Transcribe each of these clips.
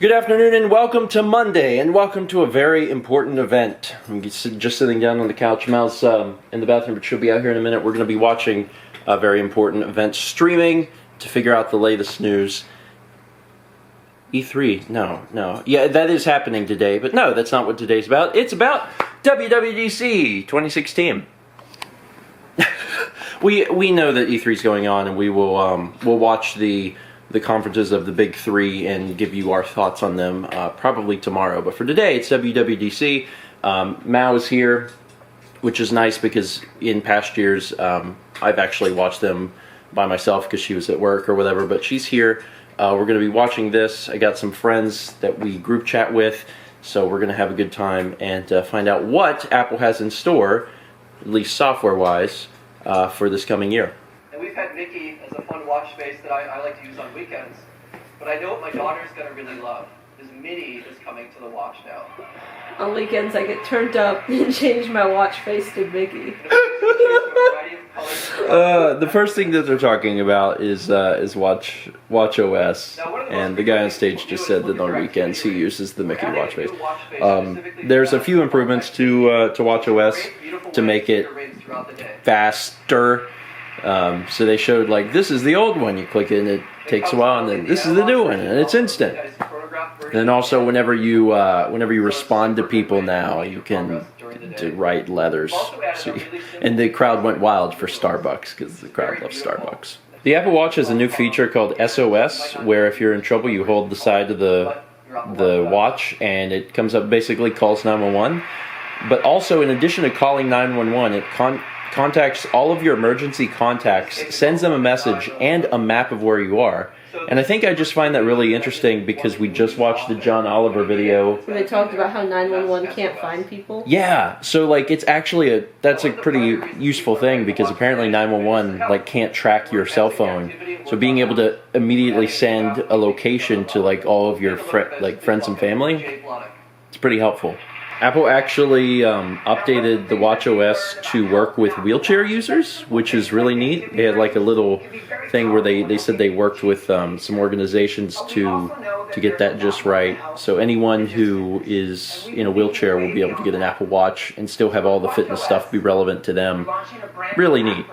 Good afternoon and welcome to Monday, and welcome to a very important event. I'm just sitting down on the couch. Mal's in the bathroom, but she'll be out here in a minute. We're going to be watching a very important event streaming to figure out the latest news. E3, no. Yeah, that is happening today, but no, that's not what today's about. It's about Wwdc 2016. We know that E3 is going on, and we'll watch the conferences of the big three and give you our thoughts on them probably tomorrow. But for today, it's WWDC. Mao is here, which is nice because in past years I've actually watched them by myself because she was at work or whatever, but she's here. We're going to be watching this. I got some friends that we group chat with, so we're going to have a good time and find out what Apple has in store, at least software-wise, for this coming year. And we've had Mickey as a fun watch space that I like to use on weekends. But I know what my daughter's going to really love is Minnie is coming to the watch now. On weekends I get turned up and change my watch face to Mickey. The first thing that they're talking about is Watch OS, and the guy on stage just said that on weekends he uses the Mickey watch face. There's a few improvements to Watch OS to make it faster. So they showed, like, this is the old one, you click it and it takes a while, and then this is the new one and it's instant. And then also whenever you respond to people now, you can write letters. And the crowd went wild for Starbucks because the crowd loves Starbucks. The Apple Watch has a new feature called SOS, where if you're in trouble you hold the side of the watch and it comes up, basically calls 911. But also, in addition to calling 911, it contacts all of your emergency contacts, sends them a message and a map of where you are. And I think I just find that really interesting because we just watched the John Oliver video where they talked about how 911 can't find people. Yeah, so like it's actually that's a pretty useful thing because apparently 911 like can't track your cell phone. So being able to immediately send a location to like all of your friends and family, it's pretty helpful. Apple actually updated the Watch OS to work with wheelchair users, which is really neat. They had like a little thing where they said they worked with some organizations to get that just right. So anyone who is in a wheelchair will be able to get an Apple Watch and still have all the fitness stuff be relevant to them. Really neat.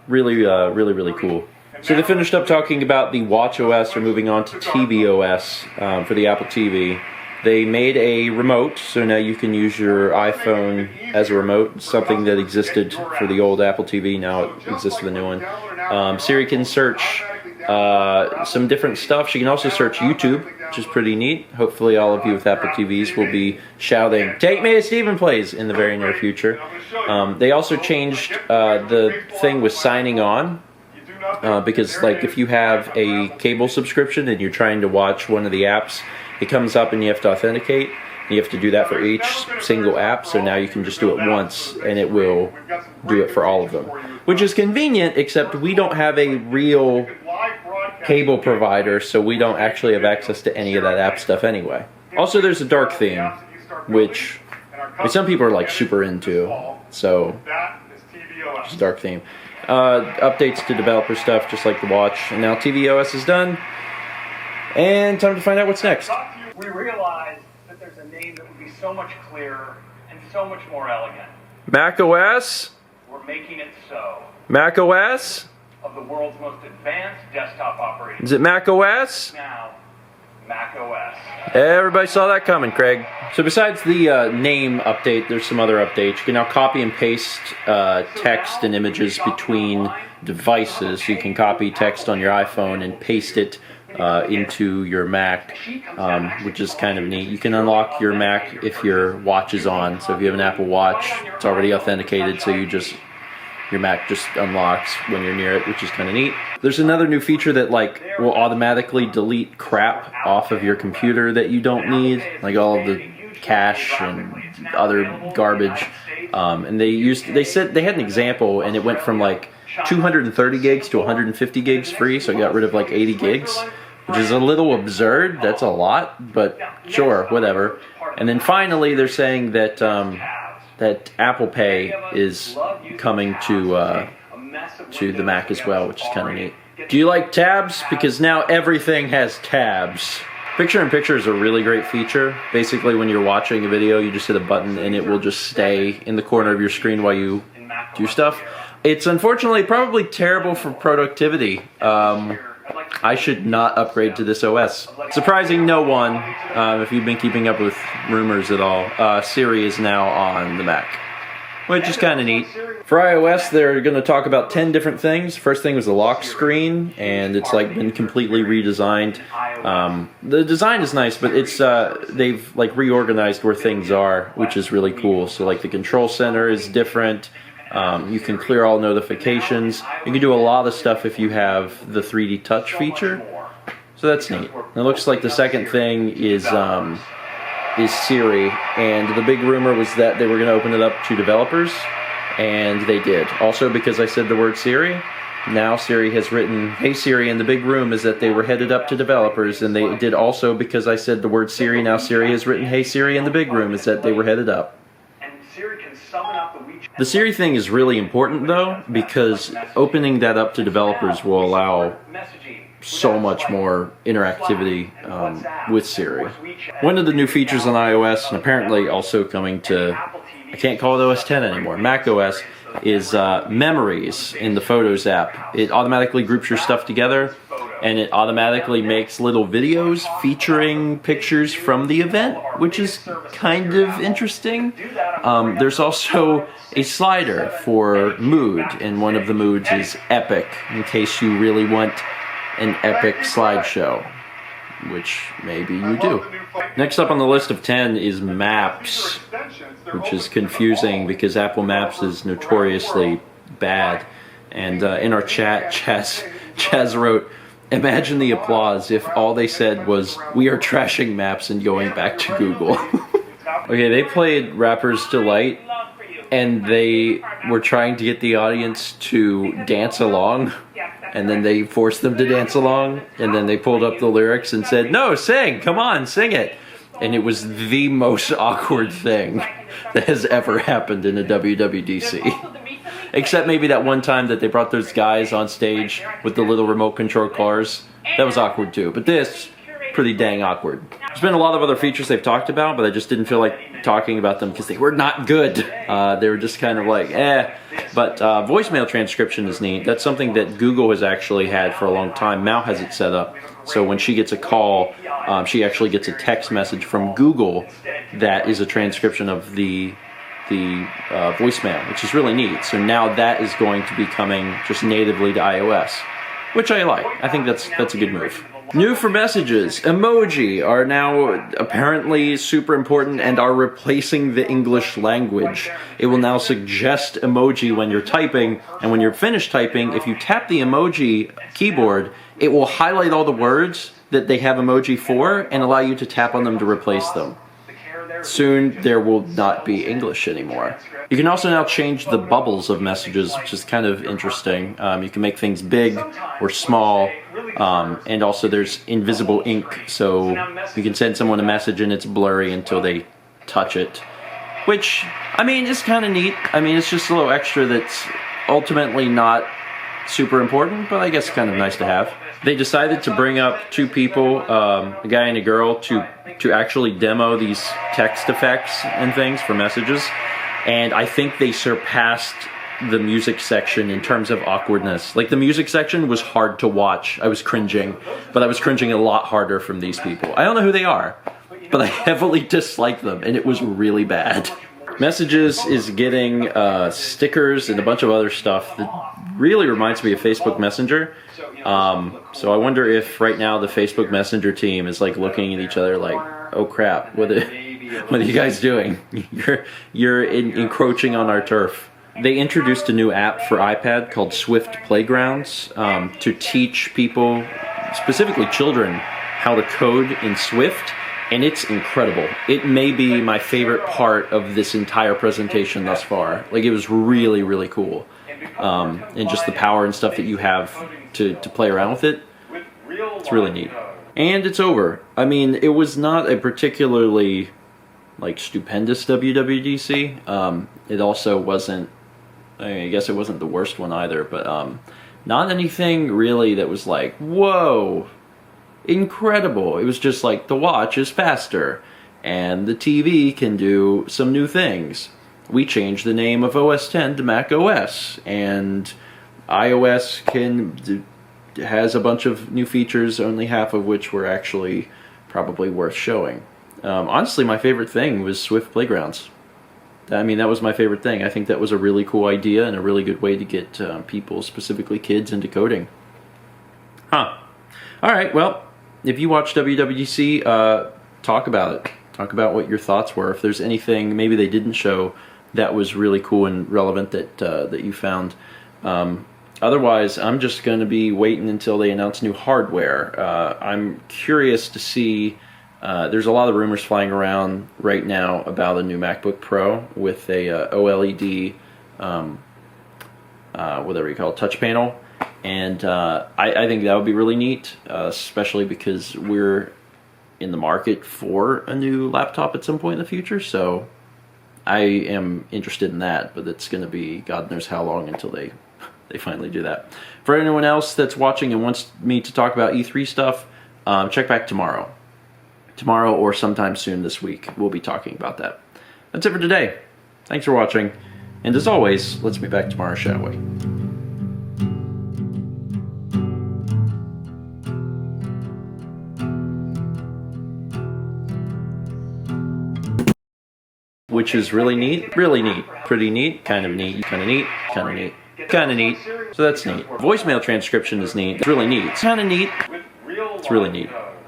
Really cool. So they finished up talking about the Watch OS. We're moving on to tvOS for the Apple TV. They made a remote, so now you can use your iPhone as a remote, something that existed for the old Apple TV, now it exists for the new one. Siri can search some different stuff. She can also search YouTube, which is pretty neat. Hopefully all of you with Apple TVs will be shouting, "Take me to Stephen Plays" in the very near future. They also changed the thing with signing on. Because like if you have a cable subscription and you're trying to watch one of the apps, it comes up and you have to authenticate. You have to do that for each single app, so now you can just do it once and it will do it for all of them. Which is convenient, except we don't have a real cable provider, so we don't actually have access to any of that app stuff anyway. Also, there's a dark theme, which some people are like super into, so it's a dark theme. Updates to developer stuff, just like the watch. And now tvOS is done. And time to find out what's next. We realized that there's a name that would be so much clearer and so much more elegant. macOS? We're making it so. macOS? Of the world's most advanced desktop operating Is it macOS? now, macOS. Everybody saw that coming, Craig. So besides the name update, there's some other updates. You can now copy and paste text and images between devices. So you can copy text on your iPhone and paste it into your Mac, which is kind of neat. You can unlock your Mac if your watch is on. So if you have an Apple Watch, it's already authenticated, so your Mac just unlocks when you're near it, which is kind of neat. There's another new feature that like will automatically delete crap off of your computer that you don't need, like all of the cache and other garbage. And they said they had an example, and it went from like 230 gigs to 150 gigs free, so I got rid of like 80 gigs, which is a little absurd. That's a lot, but sure, whatever. And then finally, they're saying that that Apple Pay is coming to the Mac as well, which is kind of neat. Do you like tabs? Because now everything has tabs. Picture-in-picture is a really great feature. Basically, when you're watching a video, you just hit a button and it will just stay in the corner of your screen while you do stuff. It's unfortunately probably terrible for productivity. I should not upgrade to this OS. Surprising no one, if you've been keeping up with rumors at all, Siri is now on the Mac, which is kind of neat. For iOS, they're going to talk about 10 different things. First thing was the lock screen, and it's like been completely redesigned. The design is nice, but it's they've like reorganized where things are, which is really cool. So like the control center is different. You can clear all notifications. You can do a lot of stuff if you have the 3D touch feature. So that's neat. It looks like the second thing is Siri, and the big rumor was that they were going to open it up to developers, and they did. Also, because I said the word Siri, now Siri has written, "Hey Siri," in the big room is that they were headed up to developers, and they did also because I said the word Siri, now Siri has written, "Hey Siri," in the big room is that they were headed up. The Siri thing is really important though, because opening that up to developers will allow so much more interactivity with Siri. One of the new features on iOS, and apparently also coming to, I can't call it OS 10 anymore, Mac OS, is memories in the Photos app. It automatically groups your stuff together, and it automatically makes little videos featuring pictures from the event, which is kind of interesting. There's also a slider for mood, and one of the moods is epic, in case you really want an epic slideshow, which maybe you do. Next up on the list of 10 is Maps, which is confusing because Apple Maps is notoriously bad. And in our chat, Chaz wrote, "Imagine the applause if all they said was, 'We are trashing Maps and going back to Google.'" Okay, they played Rapper's Delight, and they were trying to get the audience to dance along, and then they forced them to dance along, and then they pulled up the lyrics and said, "No, sing, come on, sing it." And it was the most awkward thing that has ever happened in a WWDC. Except maybe that one time that they brought those guys on stage with the little remote control cars. That was awkward too, but this, pretty dang awkward. There's been a lot of other features they've talked about, but I just didn't feel like talking about them because they were not good. They were just kind of like, eh. But voicemail transcription is neat. That's something that Google has actually had for a long time. Mal has it set up. So when she gets a call, she actually gets a text message from Google that is a transcription of the voicemail, which is really neat. So now that is going to be coming just natively to iOS, which I like. I think that's a good move. New for messages, emoji are now apparently super important and are replacing the English language. It will now suggest emoji when you're typing, and when you're finished typing, if you tap the emoji keyboard, it will highlight all the words that they have emoji for and allow you to tap on them to replace them. Soon there will not be English anymore. You can also now change the bubbles of messages, which is kind of interesting. You can make things big or small, and also there's invisible ink, so you can send someone a message and it's blurry until they touch it. Which, I mean, is kind of neat. I mean, it's just a little extra that's ultimately not super important, but I guess kind of nice to have. They decided to bring up two people, a guy and a girl, to actually demo these text effects and things for messages, and I think they surpassed the music section in terms of awkwardness. Like, the music section was hard to watch. I was cringing, but I was cringing a lot harder from these people. I don't know who they are, but I heavily dislike them, and it was really bad. Messages is getting stickers and a bunch of other stuff that really reminds me of Facebook Messenger. So I wonder if right now the Facebook Messenger team is like looking at each other like, oh crap, what are you guys doing? You're encroaching on our turf. They introduced a new app for iPad called Swift Playgrounds to teach people, specifically children, how to code in Swift. And it's incredible. It may be my favorite part of this entire presentation thus far. Like, it was really, really cool. And just the power and stuff that you have to play around with it. It's really neat. And it's over. I mean, it was not a particularly, like, stupendous WWDC. It also wasn't, I guess it wasn't the worst one either, but not anything really that was like, whoa. incredible. It was just like the watch is faster and the TV can do some new things. We changed the name of OS 10 to Mac OS, and iOS has a bunch of new features, only half of which were actually probably worth showing. Honestly, my favorite thing was Swift Playgrounds. I mean, that was my favorite thing. I think that was a really cool idea and a really good way to get people, specifically kids, into coding. Huh. Alright, well, if you watch WWDC, talk about it. Talk about what your thoughts were. If there's anything maybe they didn't show that was really cool and relevant that you found. Otherwise, I'm just going to be waiting until they announce new hardware. I'm curious to see. There's a lot of rumors flying around right now about a new MacBook Pro with a OLED, whatever you call it, touch panel. And I think that would be really neat, especially because we're in the market for a new laptop at some point in the future. So I am interested in that, but it's going to be God knows how long until they finally do that. For anyone else that's watching and wants me to talk about E3 stuff, check back tomorrow. Tomorrow or sometime soon this week, we'll be talking about that. That's it for today. Thanks for watching. And as always, let's meet back tomorrow, shall we? Which is really neat, pretty neat, kind of neat, kind of neat, kind of neat, kind of neat. So that's neat. Voicemail transcription is neat. It's really neat. It's kind of neat. It's really neat.